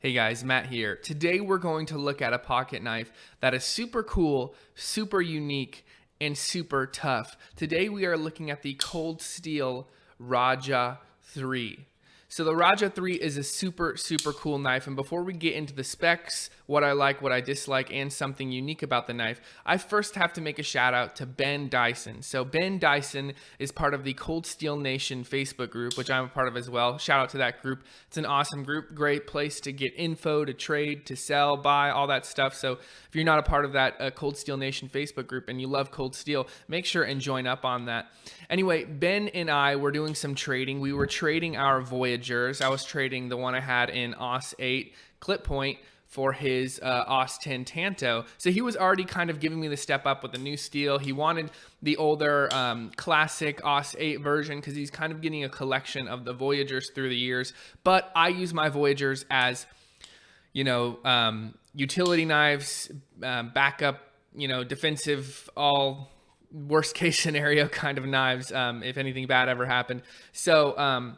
Hey guys, Matt here. Today we're going to look at a pocket knife that is super cool, super unique, and super tough. Today we are looking at the Cold Steel Rajah 3. So the Rajah 3 is a super cool knife, and before we get into the specs, what I like, what I dislike, and something unique about the knife, I first have to make a shout out to Ben Dyson. So Ben Dyson is part of the Cold Steel Nation Facebook group, which I'm a part of as well. Shout out to that group. It's an awesome group, great place to get info, to trade, to sell, buy, all that stuff. So if you're not a part of that Cold Steel Nation Facebook group and you love Cold Steel, make sure and join up on that. Anyway, Ben and I were doing some trading. We were trading our Voyagers. I was trading the one I had in AUS 8 clip point for his AUS 10 Tanto. So he was already kind of giving me the step up with the new steel. He wanted the older classic AUS 8 version because he's kind of getting a collection of the Voyagers through the years. But I use my Voyagers as, utility knives, backup, defensive, all worst case scenario kind of knives if anything bad ever happened. So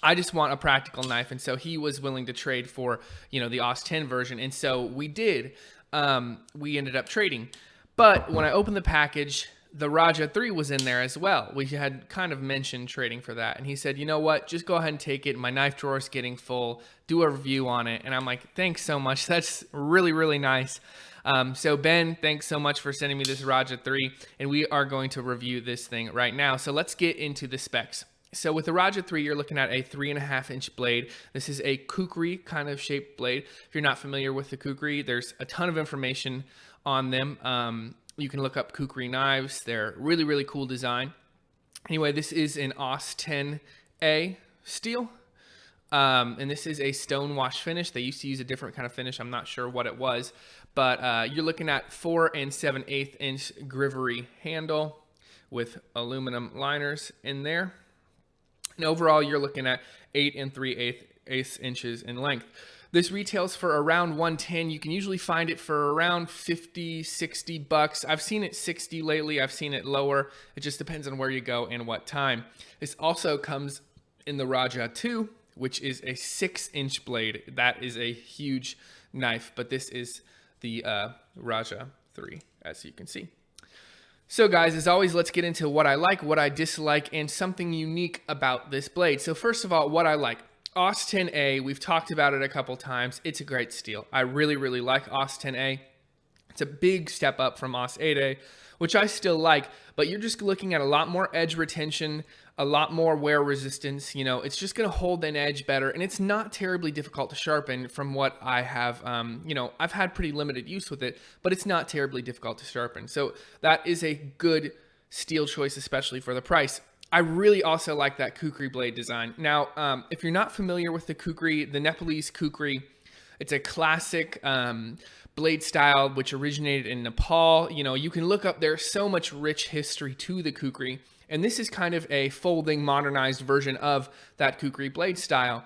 I just want a practical knife, and so he was willing to trade for the AUS 10 version, and so we did. We ended up trading, but when I opened the package, the Rajah 3 was in there as well. We had kind of mentioned trading for that, and he said, you know what, just go ahead and take it. My knife drawer is getting full. Do a review on it. And I'm like, thanks so much. That's really nice. So Ben, thanks so much for sending me this Rajah 3, and we are going to review this thing right now. So let's get into the specs. So with the Rajah 3, you're looking at a 3.5-inch blade. This is a Kukri kind of shaped blade. If you're not familiar with the Kukri, there's a ton of information on them. You can look up Kukri knives. They're really cool design. Anyway, this is an AUS 10A steel. And this is a stone wash finish. They used to use a different kind of finish. I'm not sure what it was. But you're looking at 4 7/8 inch grivery handle with aluminum liners in there. And overall, you're looking at 8 3/8 inches in length. This retails for around $110. You can usually find it for around $50, $60. I've seen it $60 lately. I've seen it lower. It just depends on where you go and what time. This also comes in the Rajah 2, which is a 6-inch blade. That is a huge knife, but this is the Rajah 3, as you can see. So guys, as always, let's get into what I like, what I dislike, and something unique about this blade. So first of all, what I like. AUS 10A, we've talked about it a couple times. It's a great steel. I really like AUS 10A. It's a big step up from AUS 8A, which I still like, but you're just looking at a lot more edge retention, a lot more wear resistance. It's just going to hold an edge better, and it's not terribly difficult to sharpen from what I have. I've had pretty limited use with it, but it's not terribly difficult to sharpen. So that is a good steel choice, especially for the price. I really also like that Kukri blade design. Now, if you're not familiar with the Kukri, the Nepalese Kukri, it's a classic blade style which originated in Nepal. You can look up, there's so much rich history to the Kukri, and this is kind of a folding, modernized version of that Kukri blade style.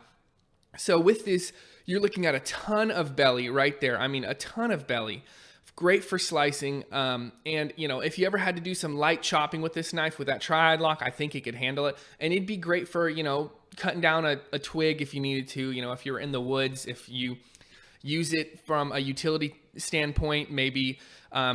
So with this, you're looking at a ton of belly right there. I mean, a ton of belly. Great for slicing, and if you ever had to do some light chopping with this knife with that triad lock, I think it could handle it. And it'd be great for cutting down a twig if you needed to. If you're in the woods, if you use it from a utility standpoint, maybe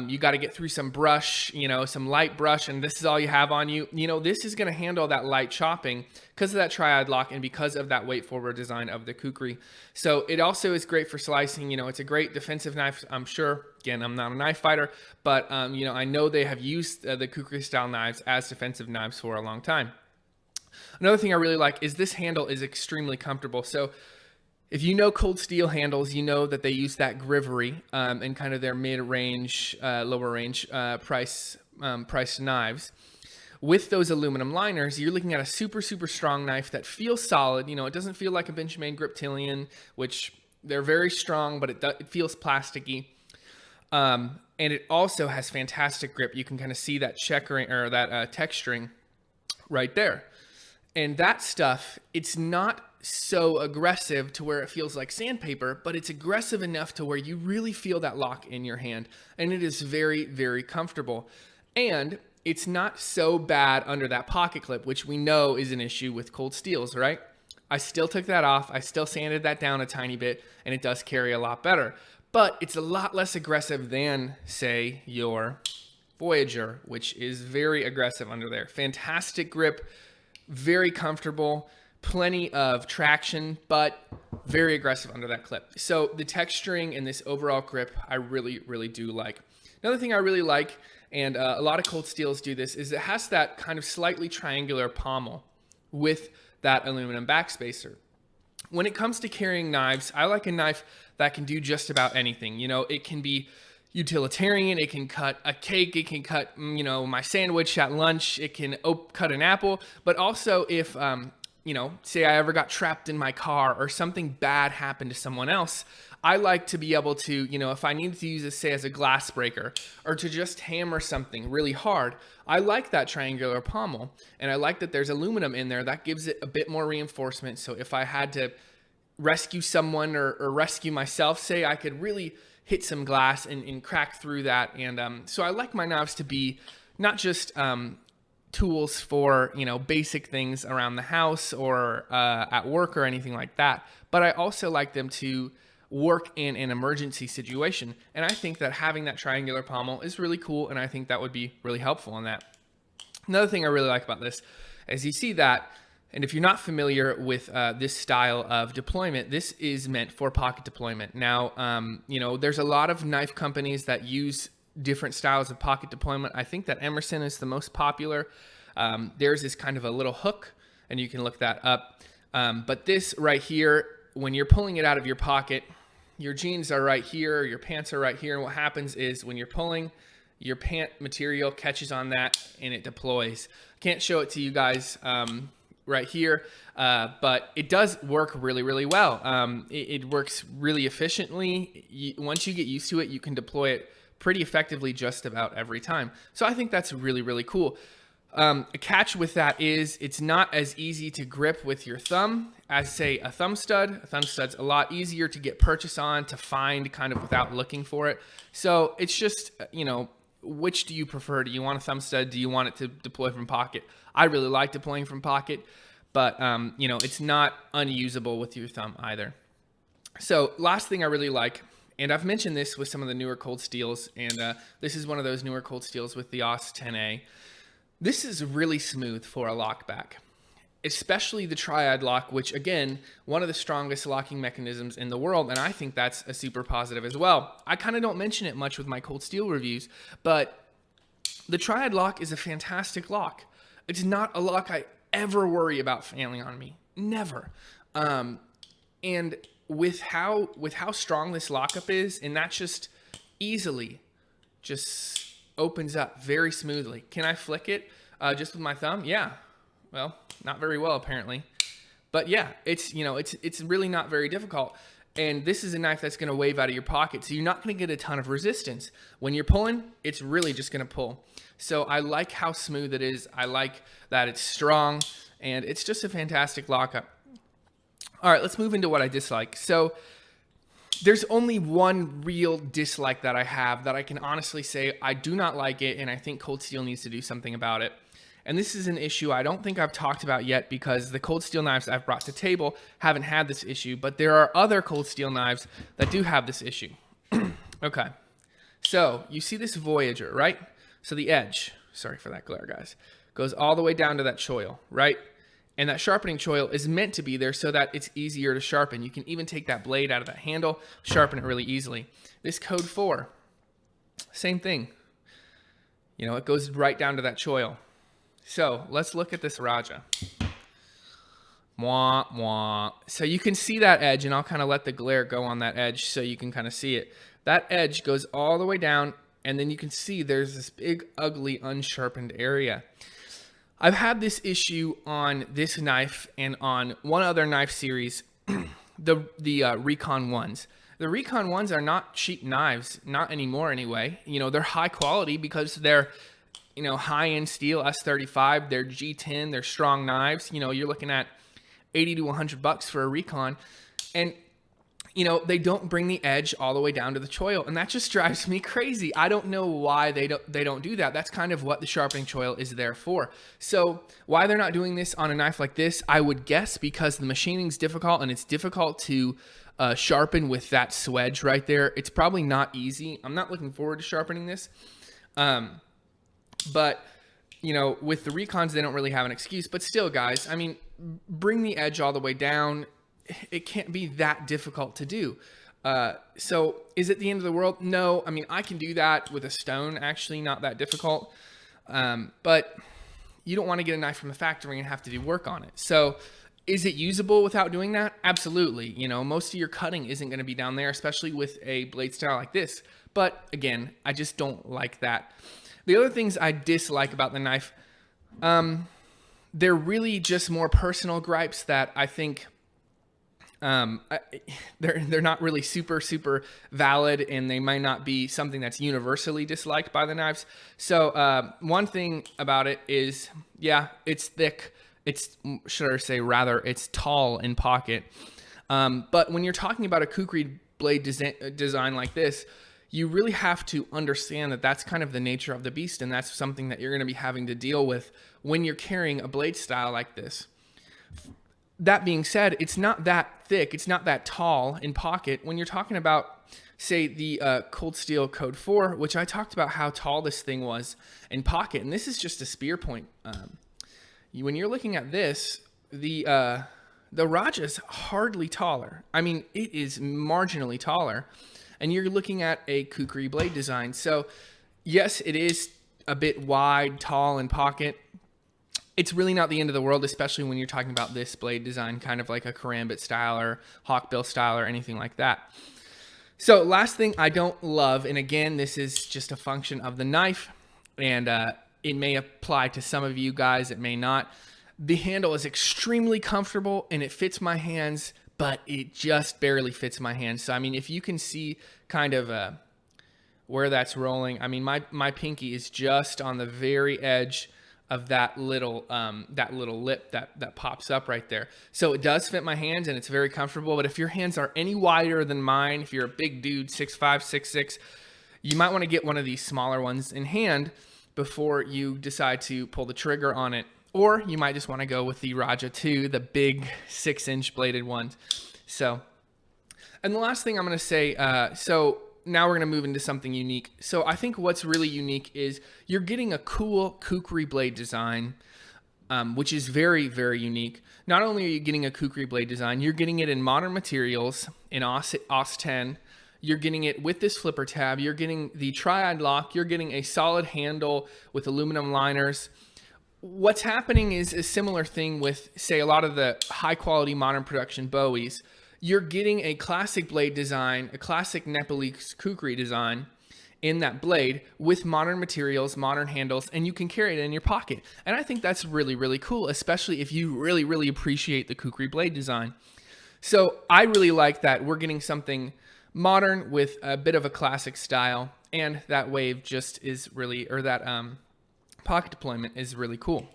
you got to get through some brush, some light brush, and this is all you have on you. This is going to handle that light chopping because of that triad lock and because of that weight forward design of the Kukri. So it also is great for slicing. It's a great defensive knife, I'm sure. Again, I'm not a knife fighter, but I know they have used the Kukri style knives as defensive knives for a long time. Another thing I really like is this handle is extremely comfortable. So if you know Cold Steel handles, you know that they use that grivery in kind of their mid-range, lower-range price knives. With those aluminum liners, you're looking at a super strong knife that feels solid. It doesn't feel like a Benchmade Griptilian, which they're very strong, but it feels plasticky. And it also has fantastic grip. You can kind of see that checkering or that texturing right there. And that stuff, it's not so aggressive to where it feels like sandpaper, but it's aggressive enough to where you really feel that lock in your hand. And it is very comfortable. And it's not so bad under that pocket clip, which we know is an issue with Cold Steels, right? I still took that off. I still sanded that down a tiny bit, and it does carry a lot better. But it's a lot less aggressive than, say, your Voyager, which is very aggressive under there. Fantastic grip, very comfortable, plenty of traction, but very aggressive under that clip. So the texturing and this overall grip, I really, really do like. Another thing I really like, and a lot of Cold Steels do this, is it has that kind of slightly triangular pommel with that aluminum backspacer. When it comes to carrying knives, I like a knife that can do just about anything. You know, it can be utilitarian, it can cut a cake, it can cut, you know, my sandwich at lunch, it can cut an apple, but also if, you know, say I ever got trapped in my car or something bad happened to someone else, I like to be able to, you know, if I needed to use this, say, as a glass breaker or to just hammer something really hard, I like that triangular pommel. And I like that there's aluminum in there that gives it a bit more reinforcement. So if I had to rescue someone or rescue myself, say, I could really hit some glass and crack through that. And so I like my knives to be not just tools for, you know, basic things around the house or at work or anything like that, but I also like them to work in an emergency situation. And I think that having that triangular pommel is really cool, and I think that would be really helpful in that. Another thing I really like about this is you see that, and if you're not familiar with this style of deployment, this is meant for pocket deployment. Now, you know, there's a lot of knife companies that use different styles of pocket deployment. I think that Emerson is the most popular. Theirs is kind of a little hook, and you can look that up. But this right here, when you're pulling it out of your pocket, your jeans are right here, your pants are right here, and what happens is when you're pulling, your pant material catches on that and it deploys. Can't show it to you guys right here, but it does work really, really well. It works really efficiently. Once you get used to it, you can deploy it pretty effectively just about every time. So I think that's really, really cool. A catch with that is it's not as easy to grip with your thumb as, say, a thumb stud. A thumb stud's a lot easier to get purchase on, to find kind of without looking for it. So it's just, you know, which do you prefer? Do you want a thumb stud? Do you want it to deploy from pocket? I really like deploying from pocket, but, you know, it's not unusable with your thumb either. So last thing I really like, and I've mentioned this with some of the newer Cold Steels, and this is one of those newer Cold Steels with the AUS 10A. This is really smooth for a lockback, especially the triad lock, which again, one of the strongest locking mechanisms in the world. And I think that's a super positive as well. I kind of don't mention it much with my Cold Steel reviews, but the triad lock is a fantastic lock. It's not a lock I ever worry about failing on me. Never. And with how strong this lockup is, and that just easily just opens up very smoothly. Can I flick it just with my thumb? Yeah. Well, not very well apparently, but yeah, it's, you know, it's really not very difficult. And this is a knife that's going to wave out of your pocket, so you're not going to get a ton of resistance. When you're pulling, it's really just going to pull. So I like how smooth it is. I like that it's strong, and it's just a fantastic lockup. All right, let's move into what I dislike. So there's only one real dislike that I have that I can honestly say I do not like it, and I think Cold Steel needs to do something about it. And this is an issue I don't think I've talked about yet because the Cold Steel knives I've brought to table haven't had this issue, but there are other Cold Steel knives that do have this issue. Okay, so you see this Voyager, right? So the edge, sorry for that glare, guys, goes all the way down to that choil, right? And that sharpening choil is meant to be there so that it's easier to sharpen. You can even take that blade out of that handle, sharpen it really easily. This Code 4, same thing. You know, it goes right down to that choil. So let's look at this Rajah. Mwah, mwah. So you can see that edge, and I'll kind of let the glare go on that edge so you can kind of see it. That edge goes all the way down, and then you can see there's this big, ugly, unsharpened area. I've had this issue on this knife and on one other knife series, the Recon 1s. The Recon 1s are not cheap knives, not anymore anyway. You know, they're high quality because they're, you know, high-end steel, S35, they're G10, they're strong knives. You know, you're looking at $80 to $100 for a Recon. And they don't bring the edge all the way down to the choil, and that just drives me crazy. I don't know why they don't do that. That's kind of what the sharpening choil is there for. So why they're not doing this on a knife like this, I would guess because the machining's difficult, and it's difficult to sharpen with that swedge right there. It's probably not easy. I'm not looking forward to sharpening this, but with the Recons, they don't really have an excuse. But still, guys, I mean, bring the edge all the way down. It can't be that difficult to do. So is it the end of the world? No. I mean, I can do that with a stone, actually, not that difficult. But you don't want to get a knife from the factory and have to do work on it. So is it usable without doing that? Absolutely. Most of your cutting isn't going to be down there, especially with a blade style like this. But again, I just don't like that. The other things I dislike about the knife, they're really just more personal gripes that I think they're not really super valid, and they might not be something that's universally disliked by the knives. So one thing about it is, yeah, it's thick. It's it's tall in pocket. But when you're talking about a Kukri blade design like this, you really have to understand that that's kind of the nature of the beast, and that's something that you're going to be having to deal with when you're carrying a blade style like this. That being said, it's not that thick, it's not that tall in pocket. When you're talking about, say, the Cold Steel Code 4, which I talked about how tall this thing was in pocket, and this is just a spear point. When you're looking at this, the Rajah's hardly taller. I mean, it is marginally taller, and you're looking at a Kukri blade design. So yes, it is a bit wide, tall in pocket. It's really not the end of the world, especially when you're talking about this blade design, kind of like a karambit style or hawkbill style or anything like that. So last thing I don't love, and again, this is just a function of the knife, and it may apply to some of you guys, it may not. The handle is extremely comfortable and it fits my hands, but it just barely fits my hands. So I mean, if you can see kind of where that's rolling, I mean, my pinky is just on the very edge of that little lip that pops up right there. So it does fit my hands and it's very comfortable. But if your hands are any wider than mine, if you're a big dude, 6'5", 6'6", you might want to get one of these smaller ones in hand before you decide to pull the trigger on it. Or you might just want to go with the Rajah 2, the big 6-inch bladed ones. So, and the last thing I'm going to say, so now we're going to move into something unique. So I think what's really unique is you're getting a cool Kukri blade design, which is very, very unique. Not only are you getting a Kukri blade design, you're getting it in modern materials, in AUS 10. You're getting it with this flipper tab. You're getting the triad lock. You're getting a solid handle with aluminum liners. What's happening is a similar thing with, say, a lot of the high quality modern production Bowies. You're getting a classic blade design, a classic Nepalese Kukri design in that blade with modern materials, modern handles, and you can carry it in your pocket. And I think that's really, really cool, especially if you really, really appreciate the Kukri blade design. So I really like that we're getting something modern with a bit of a classic style, and that wave just is really, or that pocket deployment is really cool.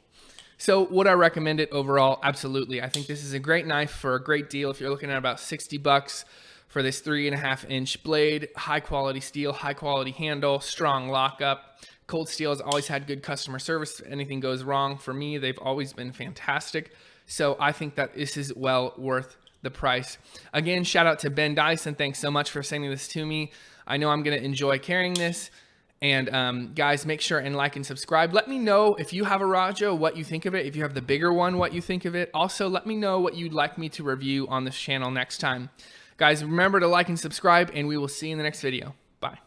So would I recommend it overall? Absolutely. I think this is a great knife for a great deal. If you're looking at about $60 for this 3.5-inch blade, high quality steel, high quality handle, strong lockup. Cold Steel has always had good customer service. If anything goes wrong for me, they've always been fantastic. So I think that this is well worth the price. Again, shout out to Ben Dyson. Thanks so much for sending this to me. I know I'm going to enjoy carrying this. And guys, make sure and like and subscribe. Let me know if you have a Rajah, what you think of it. If you have the bigger one, what you think of it. Also, let me know what you'd like me to review on this channel next time. Guys, remember to like and subscribe, and we will see you in the next video. Bye.